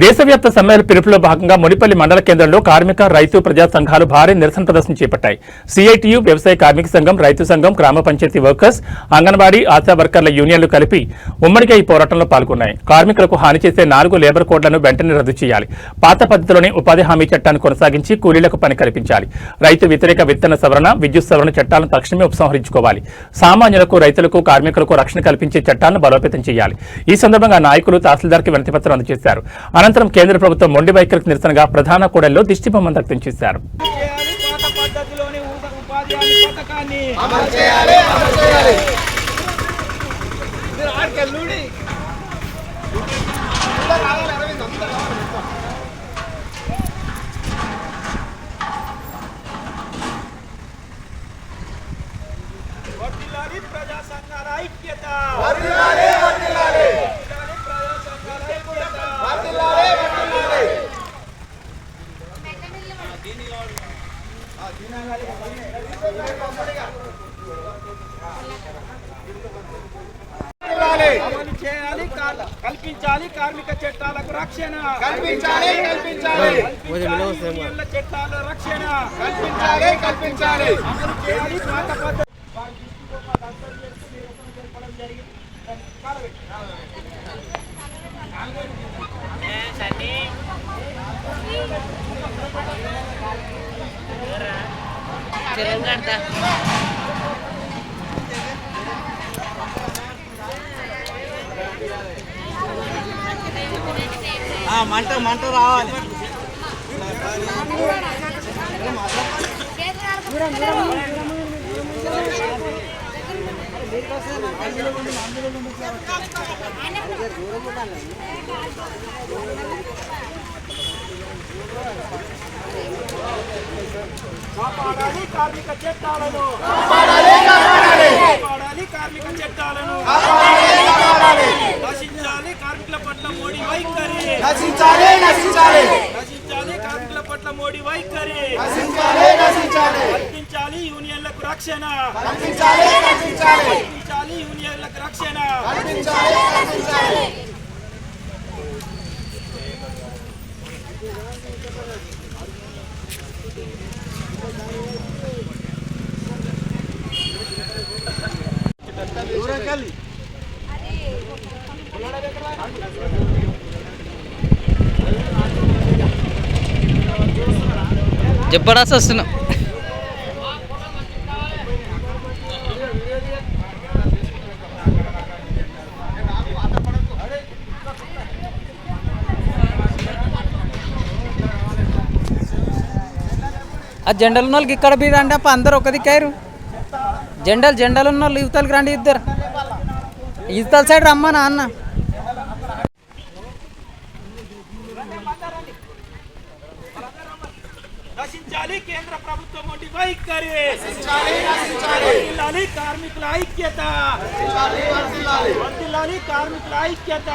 దేశవ్యాప్త సమ్మెల పిలుపులో భాగంగా మునిపల్లి మండల కేంద్రంలో కార్మిక రైతు ప్రజా సంఘాలు భారీ నిరసన ప్రదర్శన చేపట్టాయి. సిఐటియు, వ్యవసాయ కార్మిక సంఘం, రైతు సంఘం, గ్రామ పంచాయతీ వర్కర్స్, అంగన్వాడీ, ఆశా వర్కర్ల యూనియన్లు కలిపి ఉమ్మడిగా ఈ పోరాటంలో పాల్గొన్నాయి. కార్మికులకు హాని చేసే 4 లేబర్ కోడ్లను వెంటనే రద్దు చేయాలి. పాత పద్ధతిలోనే ఉపాధి హామీ చట్టాన్ని కొనసాగించి కూలీలకు పని కల్పించాలి. రైతు వ్యతిరేక విత్తన సవరణ, విద్యుత్ సవరణ చట్టాలను తక్షణమే ఉపసంహరించుకోవాలి. సామాన్యులకు, రైతులకు, కార్మికులకు రక్షణ కల్పించే చట్టాలను బలోపేతం చేయాలి. ఈ సందర్భంగా నాయకులు తహసీల్దార్కి వినతిపత్రం అందజేశారు. అనంతరం కేంద్ర ప్రభుత్వం మొండి వైఖరికి నిరసనగా ప్రధాన కూడలిలో దిష్టిబొమ్మ వ్యక్తం చేశారు. కల్పించాలి కార్మిక చట్టాలకు రక్షణ, కల్పించాలి చట్టాల రక్షణ, కల్పించాలి అమలు చేయాలి. పాత పద్ధతి మంట రావాలి. కాపాడాలి కార్మిక చట్టాలను, కాపాడాలి కార్మిక చట్టాలను, నశించాలి కార్మికుల పట్ల మోడీ వైఖరి, నశించాలి కార్మికుల పట్ల మోడీ వైఖరి, కల్పించాలి యూనియన్లకు రక్షణ, కల్పించాలి యూనియన్లకు రక్షణ. జబర్దస్త్ వస్తున్నా. ఆ జెండలు ఉన్న వాళ్ళకి ఇక్కడ బీడ అంటే అప్ప అందరు ఒక దిక్కారు. జెండలు ఉన్న వాళ్ళు యువతలకి రండి, ఇద్దరు యువతల సైడ్ రమ్మా నాన్న. నశించాలి కేంద్ర ప్రభుత్వం మొండి వైఖరి, కార్మికుల ఐక్యత, వర్ధిల్లాలి కార్మికుల ఐక్యత.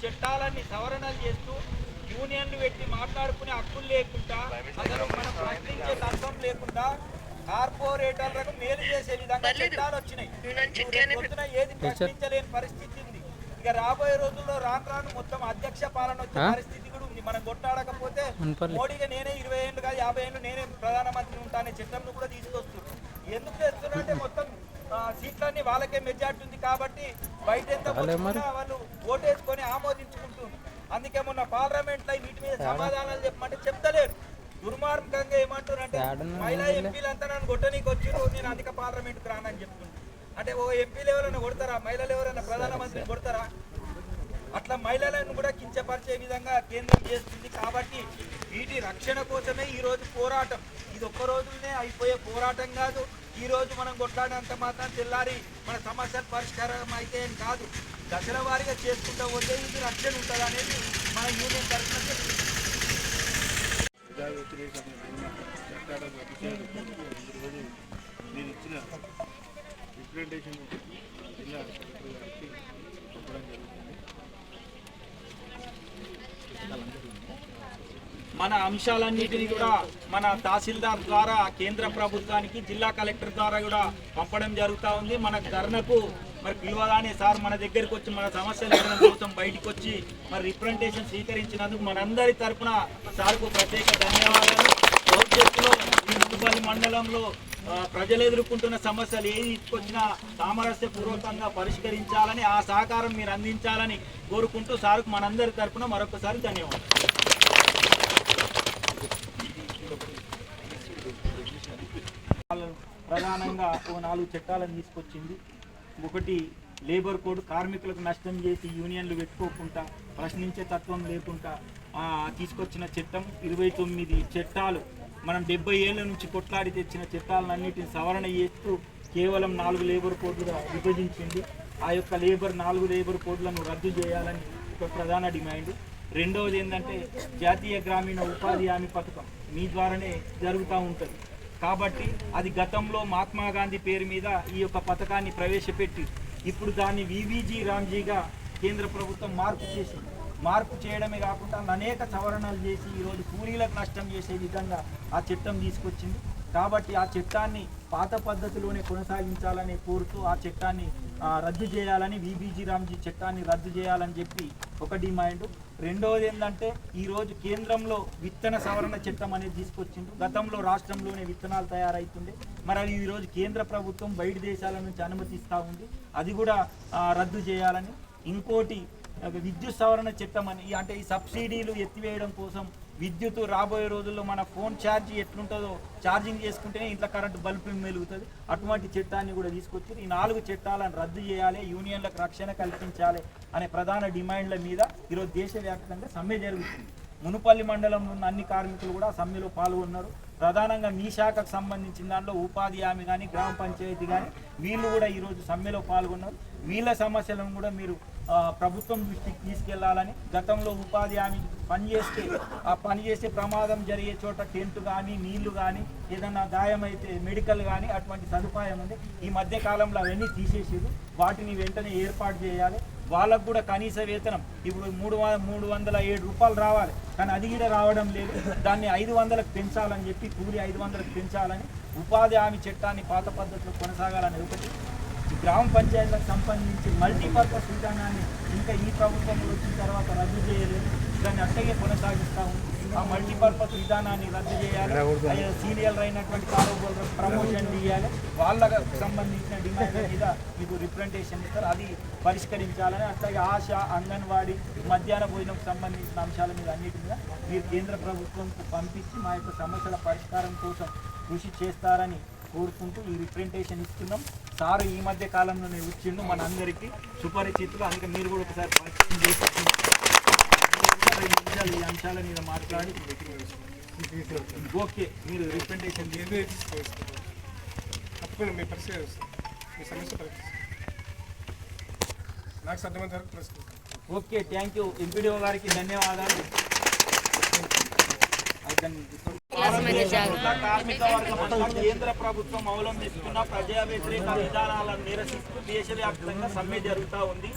చట్టాలన్నీ సవరణలు చేస్తూ యూనియన్లు పెట్టి మాట్లాడుకునే హక్కులు లేకుండా అసలు మనం ప్రశ్నించే తత్వం లేకుండా కార్పొరేటర్లకు మేలు చేసే విధంగా చట్టాలు వచ్చినాయి. పొద్దున ఏది ప్రశ్నించలేని పరిస్థితి ఉంది. ఇక రాబోయే రోజుల్లో రాను మొత్తం అధ్యక్ష పాలన వచ్చే పరిస్థితి కూడా ఉంది. మనం కొట్టాడకపోతే మోడీగా నేనే 20 ఏళ్ళు కాదు 50 ఏళ్ళు నేనే ప్రధానమంత్రి ఉంటానే చట్టంను కూడా తీసుకొస్తున్నాం. ఎందుకు చేస్తున్నారంటే మొత్తం సీట్లన్నీ వాళ్ళకే మెజార్టీ ఉంది కాబట్టి బయట ఎంత వాళ్ళు ఓటేసుకొని ఆమోదించుకుంటున్నారు. అందుకే మొన్న పార్లమెంట్ లో వీటి మీద సమాధానాలు చెప్పమంటే చెప్తలేరు. దుర్మార్గంగా ఏమంటారంటే మహిళా ఎంపీలంతా నన్ను కొట్టనీకి వచ్చారు, నేను అధిక పార్లమెంట్కి రానని చెప్తున్నాను. అంటే ఓ ఎంపీలు ఎవరైనా కొడతారా? మహిళలు ఎవరైనా ప్రధానమంత్రిని కొడతారా? అట్లా మహిళలను కూడా కించపరిచే విధంగా కేంద్రం చేస్తుంది. కాబట్టి వీటి రక్షణ కోసమే ఈరోజు పోరాటం. ఇది ఒక్క రోజునే అయిపోయే పోరాటం కాదు. ఈ రోజు మనం కొట్లాడినంత మాత్రం తెల్లారి మన సమస్యలు పరిష్కారం అయితే అని కాదు. దశల వారీగా చేసుకుంటూ పోతే ఇది రక్షణ ఉంటుంది అనేది మన యూనియన్ తరఫున చెప్తుంది. నేను ఇచ్చిన రిప్రజెంటేషన్ జిల్లా కలెక్టర్ గారికి చెప్పడం జరుగుతుంది. మన అంశాలన్నిటినీ కూడా మన తహసీల్దార్ ద్వారా కేంద్ర ప్రభుత్వానికి జిల్లా కలెక్టర్ ద్వారా కూడా పంపడం జరుగుతూ ఉంది. మన ధర్నకు మరి పిలువగానే సార్ మన దగ్గరికి వచ్చి మన సమస్యలు ఎడడం కోసం బయటకు వచ్చి మరి రిప్రజెంటేషన్ స్వీకరించినందుకు మనందరి తరఫున సార్కు ప్రత్యేక ధన్యవాదాలు. భవిష్యత్తులో ఈ మునుపల్లి మండలంలో ప్రజలు ఎదుర్కొంటున్న సమస్యలు ఏది ఇచ్చుకొచ్చినా సామరస్యపూర్వకంగా పరిష్కరించాలని ఆ సహకారం మీరు అందించాలని కోరుకుంటూ సార్కు మనందరి తరఫున మరొకసారి ధన్యవాదాలు. ప్రధానంగా ఓ 4 చట్టాలను తీసుకొచ్చింది. ఒకటి లేబర్ కోడ్, కార్మికులకు నష్టం చేసి యూనియన్లు పెట్టుకోకుండా ప్రశ్నించే తత్వం లేకుండా తీసుకొచ్చిన చట్టం. 29 చట్టాలు మనం 70 ఏళ్ళ నుంచి కొట్లాడి తెచ్చిన చట్టాలన్నిటిని సవరణ చేస్తూ కేవలం 4 లేబర్ కోడ్లుగా విభజించింది. ఆ యొక్క 4 లేబర్ కోడ్లను రద్దు చేయాలని ఒక ప్రధాన డిమాండ్. రెండవది ఏంటంటే జాతీయ గ్రామీణ ఉపాధి హామీ పథకం మీ ద్వారానే జరుగుతూ ఉంటుంది కాబట్టి అది గతంలో మహాత్మా గాంధీ పేరు మీద ఈ యొక్క పథకాన్ని ప్రవేశపెట్టి ఇప్పుడు దాన్ని విబీజీ రామ్జీగా కేంద్ర ప్రభుత్వం మార్పు చేయడమే కాకుండా అనేక సవరణలు చేసి ఈరోజు కూలీలకు నష్టం చేసే విధంగా ఆ చట్టం తీసుకొచ్చింది. కాబట్టి ఆ చట్టాన్ని పాత పద్ధతిలోనే కొనసాగించాలని కోరుతూ ఆ చట్టాన్ని రద్దు చేయాలని విబీజీ రామ్జీ చట్టాన్ని రద్దు చేయాలని చెప్పి ఒక డిమాండ్. రెండవది ఏంటంటే ఈరోజు కేంద్రంలో విత్తన సవరణ చట్టం అనేది తీసుకొచ్చింది. గతంలో రాష్ట్రంలోనే విత్తనాలు తయారవుతుండే, మరి అది ఈరోజు కేంద్ర ప్రభుత్వం బయట దేశాల నుంచి అనుమతిస్తూ ఉంది, అది కూడా రద్దు చేయాలని. ఇంకోటి విద్యుత్ సవరణ చట్టం అని, అంటే ఈ సబ్సిడీలు ఎత్తివేయడం కోసం విద్యుత్ రాబోయే రోజుల్లో మన ఫోన్ ఛార్జ్ ఎట్లుంటుందో ఛార్జింగ్ చేసుకుంటేనే ఇంట్లో కరెంటు బల్బు మెలుగుతుంది, అటువంటి చట్టాన్ని కూడా తీసుకొచ్చి ఈ 4 చట్టాలను రద్దు చేయాలి, యూనియన్లకు రక్షణ కల్పించాలి అనే ప్రధాన డిమాండ్ల మీద ఈరోజు దేశవ్యాప్తంగా సమ్మె జరుగుతుంది. మునుపల్లి మండలంలో ఉన్న అన్ని కార్మికులు కూడా సమ్మెలో పాల్గొన్నారు. ప్రధానంగా మీ శాఖకు సంబంధించిన దాంట్లో ఉపాధి హామీ కానీ గ్రామ పంచాయతీ కానీ వీళ్ళు కూడా ఈరోజు సమ్మెలో పాల్గొన్నారు. వీళ్ళ సమస్యలను కూడా మీరు ప్రభుత్వం దృష్టికి తీసుకెళ్లాలని, గతంలో ఉపాధి హామీ పనిచేసే ప్రమాదం జరిగే చోట టెంట్ కానీ నీళ్లు కానీ ఏదన్నా గాయమైతే మెడికల్ కానీ అటువంటి సదుపాయం ఉంది. ఈ మధ్య కాలంలో అవన్నీ తీసేసారు, వాటిని వెంటనే ఏర్పాటు చేయాలి. వాళ్ళకు కూడా కనీస వేతనం ఇప్పుడు 307 రూపాయలు రావాలి, కానీ అది కూడా రావడం లేదు. దాన్ని 500కు పెంచాలని చెప్పి కూలి 500కు పెంచాలని, ఉపాధి హామీ చట్టాన్ని పాత పద్ధతిలో కొనసాగాలని ఒకటి. ఈ గ్రామ పంచాయతీలకు సంబంధించి మల్టీపర్పస్ విధానాన్ని ఇంకా ఈ ప్రభుత్వంలో వచ్చిన తర్వాత రద్దు చేయలేదు, దాన్ని అట్టగే కొనసాగిస్తూ ఉంది. ఆ మల్టీపర్పస్ విధానాన్ని రద్దు చేయాలి, సీనియర్ అయినటువంటి కారోబార్లకు ప్రమోషన్ ఇవ్వాలి, వాళ్ళకు సంబంధించిన డిమాండ్ మీద మీకు రిప్రజెంటేషన్ ఇస్తారు, అది పరిష్కరించాలని. అట్లాగే ఆశ, అంగన్వాడీ, మధ్యాహ్న భోజనంకు సంబంధించిన అంశాల మీద అన్నిటి మీద మీరు కేంద్ర ప్రభుత్వంకు పంపించి మా యొక్క సమస్యల పరిష్కారం కోసం కృషి చేస్తారని కోరుకుంటూ ఈ రిప్రజెంటేషన్ ఇస్తున్నాం. సారు ఈ మధ్య కాలంలోనే వచ్చిండు, మన అందరికీ సుపరిచితులు, అందుకే మీరు కూడా ఒకసారి పరిచయం చేసి ఈ అంశాల మీద మాట్లాడి ఓకే మీరు రిప్రజెంటేషన్ తప్పకుండా మీ పరిస్థితి మీ సమస్య నాకు సాధ్యమైనంత వరకు ప్రశ్న. Okay, thank you. ఎంపీడీఓ గారికి ధన్యవాదాలు. కార్మిక వర్గం కేంద్ర ప్రభుత్వం అవలంబిస్తున్న ప్రజా వ్యతిరేక విధానాలను నిరసిస్తూ దేశవ్యాప్తంగా సమ్మె జరుగుతూ ఉంది.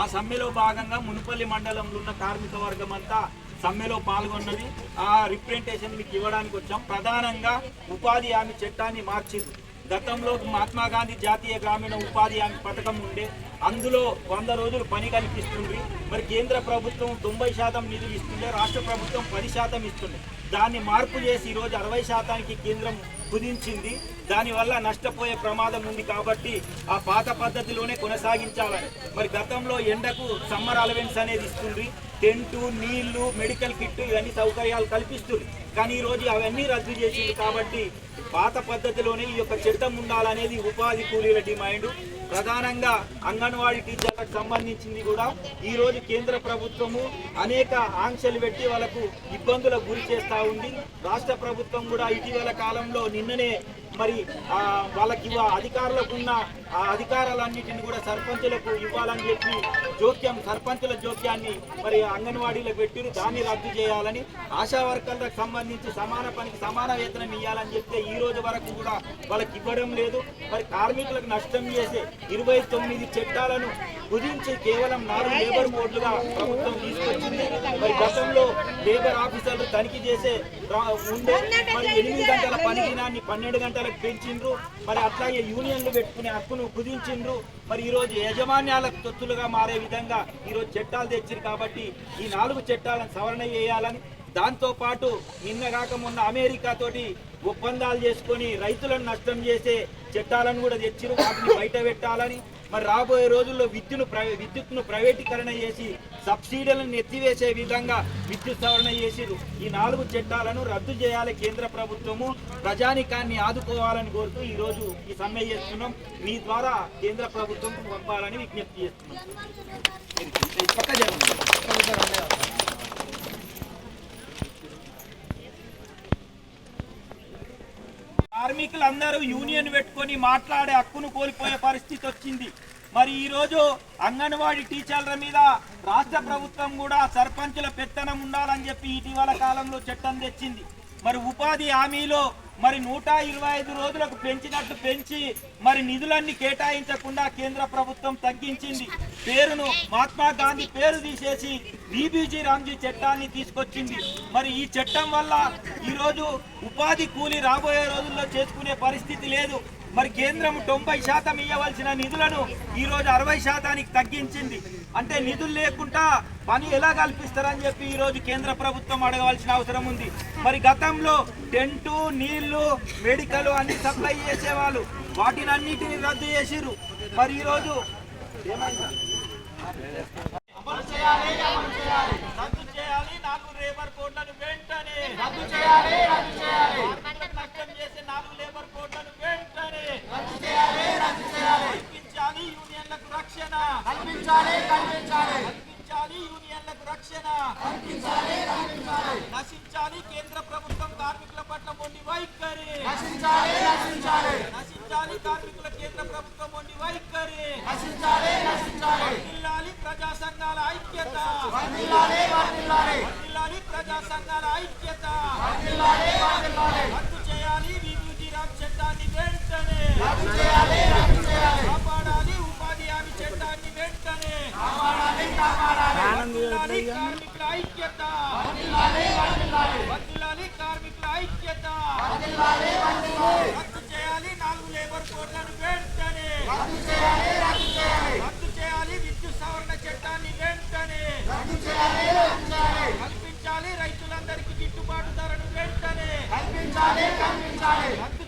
ఆ సమ్మెలో భాగంగా మునుపల్లి మండలంలో ఉన్న కార్మిక వర్గం అంతా సమ్మెలో పాల్గొన్నది. ఆ రిప్రజెంటేషన్ మీకు ఇవ్వడానికి వచ్చాం. ప్రధానంగా ఉపాధి హామీ చట్టాన్ని మార్చింది. గతంలో మహాత్మా గాంధీ జాతీయ గ్రామీణ ఉపాధి హామీ పథకం ఉండే, అందులో 100 రోజులు పని కల్పిస్తుంది. మరి కేంద్ర ప్రభుత్వం 90% నిధులు ఇస్తుండే, రాష్ట్ర ప్రభుత్వం 10% ఇస్తుంది. దాన్ని మార్పు చేసి ఈరోజు 60%కి కేంద్రం కుదించింది. దానివల్ల నష్టపోయే ప్రమాదం ఉంది కాబట్టి ఆ పాత పద్ధతిలోనే కొనసాగించాలని. మరి గతంలో ఎండకు సమ్మర్ అలవెన్స్ అనేది ఇస్తుంది, టెంటు, నీళ్లు, మెడికల్ కిట్ ఇవన్నీ సౌకర్యాలు కల్పిస్తుంది. కానీ ఈరోజు అవన్నీ రద్దు చేసింది కాబట్టి పాత పద్ధతిలోనే ఈ యొక్క చట్టం ఉండాలనేది ఉపాధి కూలీల డిమాండ్. ప్రధానంగా అంగన్వాడీ టీచర్లకు సంబంధించింది కూడా ఈరోజు కేంద్ర ప్రభుత్వము అనేక ఆంక్షలు పెట్టి వాళ్ళకు ఇబ్బందులకు గురి చేస్తూ ఉంది. రాష్ట్ర ప్రభుత్వం కూడా ఇటీవల కాలంలో నిన్ననే మరి వాళ్ళకి అధికారులకు ఉన్న ఆ అధికారాలన్నింటినీ కూడా సర్పంచులకు ఇవ్వాలని చెప్పి సర్పంచుల జోక్యాన్ని మరి అంగన్వాడీలకు పెట్టిరు. దాన్ని రద్దు చేయాలని, ఆశా వర్కర్లకు సంబంధించి సమాన పనికి సమాన వేతనం ఇవ్వాలని చెప్తే ఈ రోజు వరకు కూడా వాళ్ళకి ఇవ్వడం లేదు. మరి కార్మికులకు నష్టం చేసే 29 చట్టాలను కుదించి కేవలం 4 లేబర్ కోడ్లుగా ప్రభుత్వం తీసుకొచ్చింది. మరి గతంలో లేబర్ ఆఫీసర్లు తనిఖీ చేసే ఉండే, మరి 8 గంటల పని దినాన్ని 12 గంటలకు పెంచిండ్రు. మరి అట్లాగే యూనియన్లు పెట్టుకునే హక్కును కుదించిండ్రు. మరి ఈరోజు యజమాన్యాలకు తొత్తులుగా మారే విధంగా ఈరోజు చట్టాలు తెచ్చారు. కాబట్టి ఈ 4 చట్టాలను సవరణ చేయాలని, దాంతోపాటు నిన్నగాక మొన్న అమెరికా తోటి ఒప్పందాలు చేసుకొని రైతులను నష్టం చేసే చట్టాలను కూడా తెచ్చిరు. వాటిని బయట పెట్టాలని, మరి రాబోయే రోజుల్లో విద్యుత్ను ప్రైవేటీకరణ చేసి సబ్సిడీలను ఎత్తివేసే విధంగా విద్యుత్ సవరణ చేసిరు. ఈ 4 చట్టాలను రద్దు చేయాలి కేంద్ర ప్రభుత్వము. ప్రజానికాన్ని ఆదుకోవాలని కోరుతూ ఈరోజు ఈ సమ్మె చేస్తున్నాం. మీ ద్వారా కేంద్ర ప్రభుత్వం పంపాలని విజ్ఞప్తి చేస్తున్నాం. కార్మికులందరూ యూనియన్ పెట్టుకొని మాట్లాడే హక్కును కోల్పోయే పరిస్థితి వచ్చింది. మరి ఈరోజు అంగన్వాడీ టీచర్ల మీద రాష్ట్ర ప్రభుత్వం కూడా సర్పంచుల పెత్తనం ఉండాలని చెప్పి ఇటీవల కాలంలో చట్టం తెచ్చింది. మరి ఉపాధి హామీలో మరి 125 రోజులకు పెంచినట్టు పెంచి మరి నిధులన్నీ కేటాయించకుండా కేంద్ర ప్రభుత్వం తగ్గించింది. పేరును మహాత్మా గాంధీ పేరు తీసేసి బీబీజీ రామ్జీ చట్టాన్ని తీసుకొచ్చింది. మరి ఈ చట్టం వల్ల ఈరోజు ఉపాధి కూలీ రాబోయే రోజుల్లో చేసుకునే పరిస్థితి లేదు. మరి కేంద్రం 90% ఇవ్వవలసిన నిధులను ఈరోజు 60%కి తగ్గించింది. అంటే నిధులు లేకుండా పని ఎలా కల్పిస్తారని చెప్పి ఈరోజు కేంద్ర ప్రభుత్వం అడగవలసిన అవసరం ఉంది. మరి గతంలో టెంటు, నీళ్లు, మెడికల్ అన్ని సప్లై చేసేవాళ్ళు, వాటిని అన్నిటిని రద్దు చేసిరు. మరి ఈరోజు రద్దు చేయాలి 4 లేబర్ కోడ్లను వెంటనే రద్దు చేయాలి. నష్టం చేసే 4 లేబర్ కోడ్లను వెంటనే రద్దు చేయాలి. కల్పించాలి యూనియన్లకు రక్షణ, కల్పించాలి యూనియన్లకు రక్షణ, నశించాలి కేంద్ర ప్రభుత్వం కార్మికుల పట్ల మొండి వైఖరి, నశించాలి కార్మికుల కేంద్ర ప్రభుత్వం మొండి వైఖరి, వర్ధిల్లాలి ప్రజా సంఘాల ఐక్యత, ప్రజా సంఘాల ఐక్యత, రద్దు చేయాలి బీబీజీ రామ్ చట్టాన్ని వెంటనే, కాపాడాలి ఉపాధి హామీ చట్టాన్ని వెంటనే, వర్ధిల్లాలి కార్మికుల ఐక్యత, వర్ధిల్లాలి కార్మికుల ఐక్యత, రద్దు చేయాలి 4 లేబర్ కోడ్లను వెంటనే, రద్దు చేయాలి విద్యుత్ సవరణ చట్టాన్ని వెంటనే, కల్పించాలి రైతులందరికీ గిట్టుబాటు ధరను వెంటనే, రద్దు